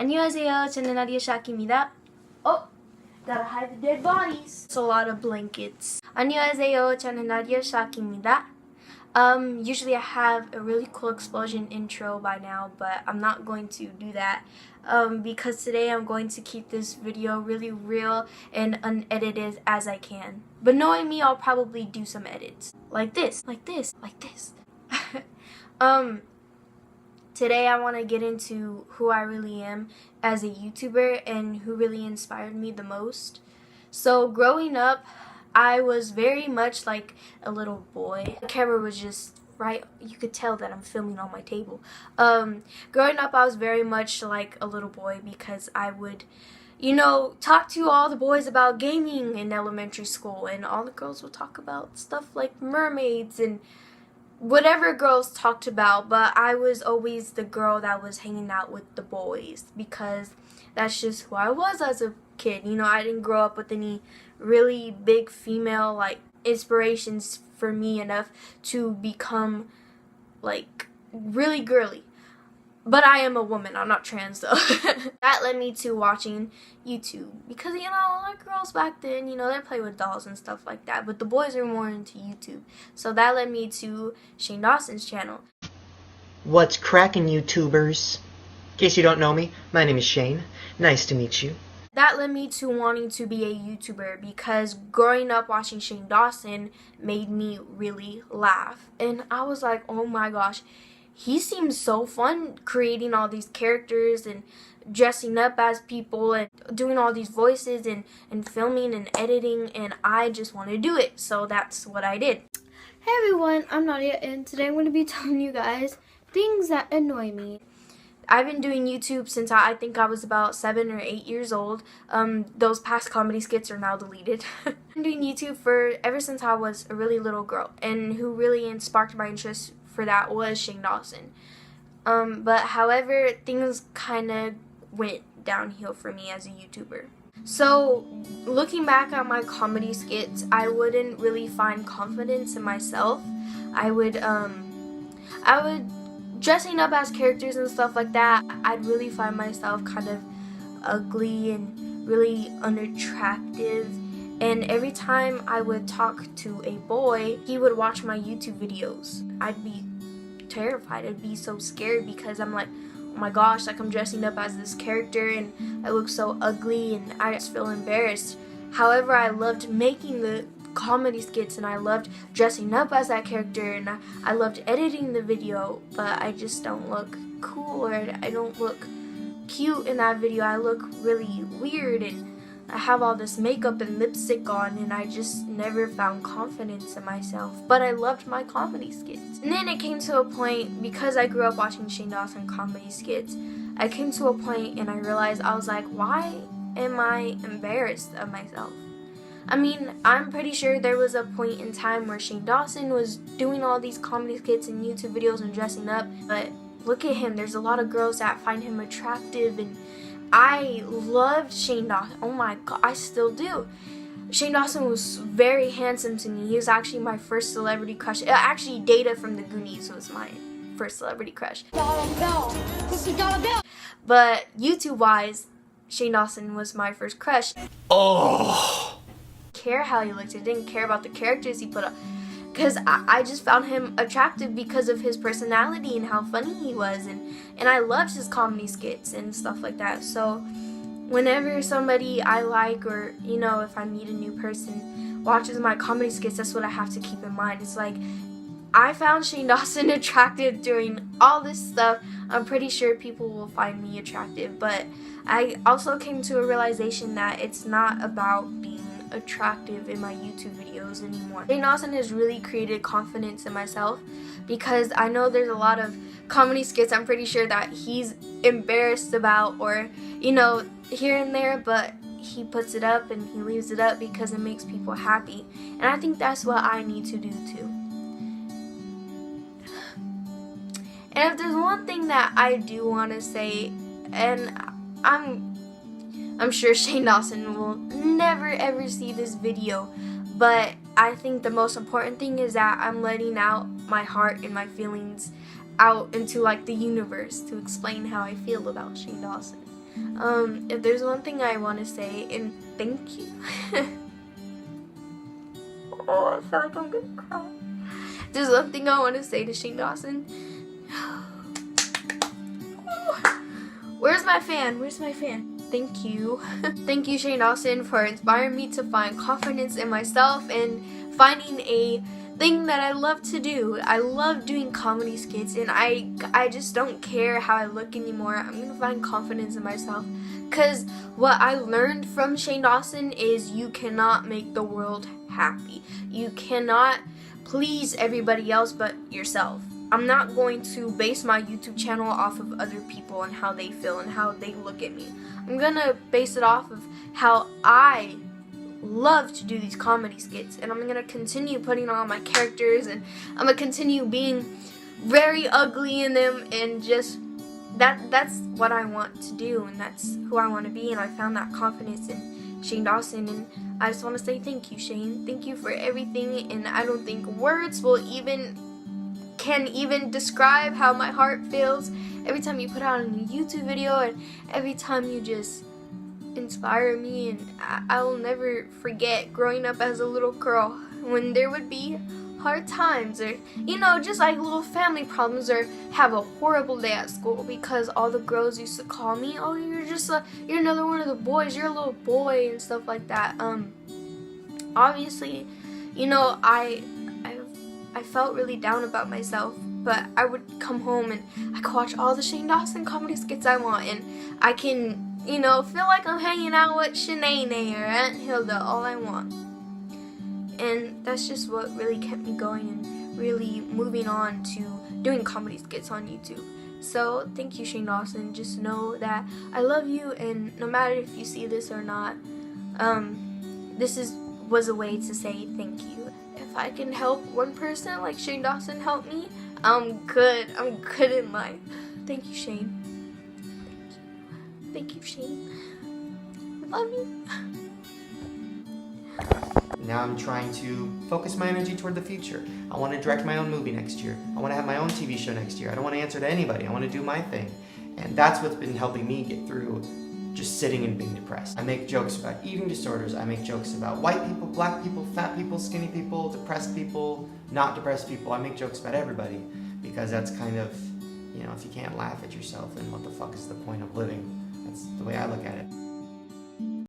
안녕하세요. 저는 나디아 샤키입니다. Oh, gotta hide the dead bodies. It's a lot of blankets. 안녕하세요. 저는 나디아 샤키입니다. Usually I have a really cool explosion intro by now, but I'm not going to do that because today I'm going to keep this video really real and unedited as I can. But knowing me, I'll probably do some edits. Like this. Today I want to get into who I really am as a YouTuber and who really inspired me the most. So growing up, I was very much like a little boy. The camera was just right, you could tell that I'm filming on my table. Growing up, I was very much like a little boy because I would, talk to all the boys about gaming in elementary school, and all the girls would talk about stuff like mermaids and whatever girls talked about, but I was always the girl that was hanging out with the boys because that's just who I was as a kid. I didn't grow up with any really big female like inspirations for me enough to become like really girly. But I am a woman, I'm not trans though. That led me to watching YouTube because, a lot of girls back then, they play with dolls and stuff like that. But the boys are more into YouTube. So that led me to Shane Dawson's channel. What's crackin', YouTubers? In case you don't know me, my name is Shane. Nice to meet you. That led me to wanting to be a YouTuber because growing up watching Shane Dawson made me really laugh. And I was like, oh my gosh, he seems so fun creating all these characters and dressing up as people and doing all these voices and filming and editing, and I just want to do it. So that's what I did. Hey everyone, I'm Nadia, and today I'm going to be telling you guys things that annoy me. I've been doing YouTube since I think I was about 7 or 8 years old. Those past comedy skits are now deleted. I've been doing YouTube ever since I was a really little girl, and who really sparked my interest for that was Shane Dawson. But however, things kind of went downhill for me as a YouTuber. So looking back at my comedy skits, I wouldn't really find confidence in myself. I would dressing up as characters and stuff like that, I'd really find myself kind of ugly and really unattractive. And every time I would talk to a boy, he would watch my YouTube videos. I'd be terrified. I'd be so scared because I'm like, oh my gosh, like I'm dressing up as this character and I look so ugly and I just feel embarrassed. However, I loved making the comedy skits and I loved dressing up as that character and I loved editing the video, but I just don't look cool or I don't look cute in that video. I look really weird and I have all this makeup and lipstick on and I just never found confidence in myself. But I loved my comedy skits. And then it came to a point, because I grew up watching Shane Dawson comedy skits, I came to a point and I realized, I was like, why am I embarrassed of myself? I mean, I'm pretty sure there was a point in time where Shane Dawson was doing all these comedy skits and YouTube videos and dressing up, but look at him, there's a lot of girls that find him attractive, and I loved Shane Dawson. Oh my god, I still do. Shane Dawson was very handsome to me. He was actually my first celebrity crush. Actually, Data from the Goonies was my first celebrity crush. But YouTube-wise, Shane Dawson was my first crush. Oh! Care how he looked. I didn't care about the characters he put up. Because I just found him attractive because of his personality and how funny he was, and I loved his comedy skits and stuff like that. So whenever somebody I like, or if I meet a new person, watches my comedy skits, that's what I have to keep in mind. It's like, I found Shane Dawson attractive doing all this stuff. I'm pretty sure people will find me attractive, but I also came to a realization that it's not about being attractive in my YouTube videos anymore. Shane Dawson has really created confidence in myself because I know there's a lot of comedy skits I'm pretty sure that he's embarrassed about, or here and there, but he puts it up and he leaves it up because it makes people happy, and I think that's what I need to do too. And if there's one thing that I do want to say, and I'm sure Shane Dawson will never ever see this video, but I think the most important thing is that I'm letting out my heart and my feelings out into like the universe to explain how I feel about Shane Dawson. If there's one thing I want to say, and thank you. Oh, I feel like I'm gonna cry. There's one thing I want to say to Shane Dawson. Where's my fan? Where's my fan? Thank you. Thank you, Shane Dawson, for inspiring me to find confidence in myself and finding a thing that I love to do. I love doing comedy skits, and I just don't care how I look anymore. I'm gonna find confidence in myself, because what I learned from Shane Dawson is you cannot make the world happy. You cannot please everybody else but yourself. I'm not going to base my YouTube channel off of other people and how they feel and how they look at me. I'm gonna base it off of how I love to do these comedy skits, and I'm gonna continue putting on my characters, and I'm gonna continue being very ugly in them, and just that's what I want to do, and that's who I want to be. And I found that confidence in Shane Dawson, and I just want to say thank you, Shane. Thank you for everything, and I don't think words can even describe how my heart feels every time you put out a new YouTube video, and every time you just inspire me. And I will never forget growing up as a little girl when there would be hard times, or just like little family problems, or have a horrible day at school because all the girls used to call me, oh, you're another one of the boys, you're a little boy, and stuff like that. Obviously, I felt really down about myself, but I would come home and I could watch all the Shane Dawson comedy skits I want, and I can feel like I'm hanging out with Shanae or Aunt Hilda all I want. And that's just what really kept me going and really moving on to doing comedy skits on YouTube. So thank you, Shane Dawson. Just know that I love you, and no matter if you see this or not, this was a way to say thank you. If I can help one person like Shane Dawson helped me, I'm good. I'm good in life. Thank you, Shane. Thank you, Shane. I love you. Now I'm trying to focus my energy toward the future. I want to direct my own movie next year. I want to have my own TV show next year. I don't want to answer to anybody. I want to do my thing. And that's what's been helping me get through just sitting and being depressed. I make jokes about eating disorders. I make jokes about white people, black people, fat people, skinny people, depressed people, not depressed people. I make jokes about everybody, because that's kind of, if you can't laugh at yourself, then what the fuck is the point of living? That's the way I look at it.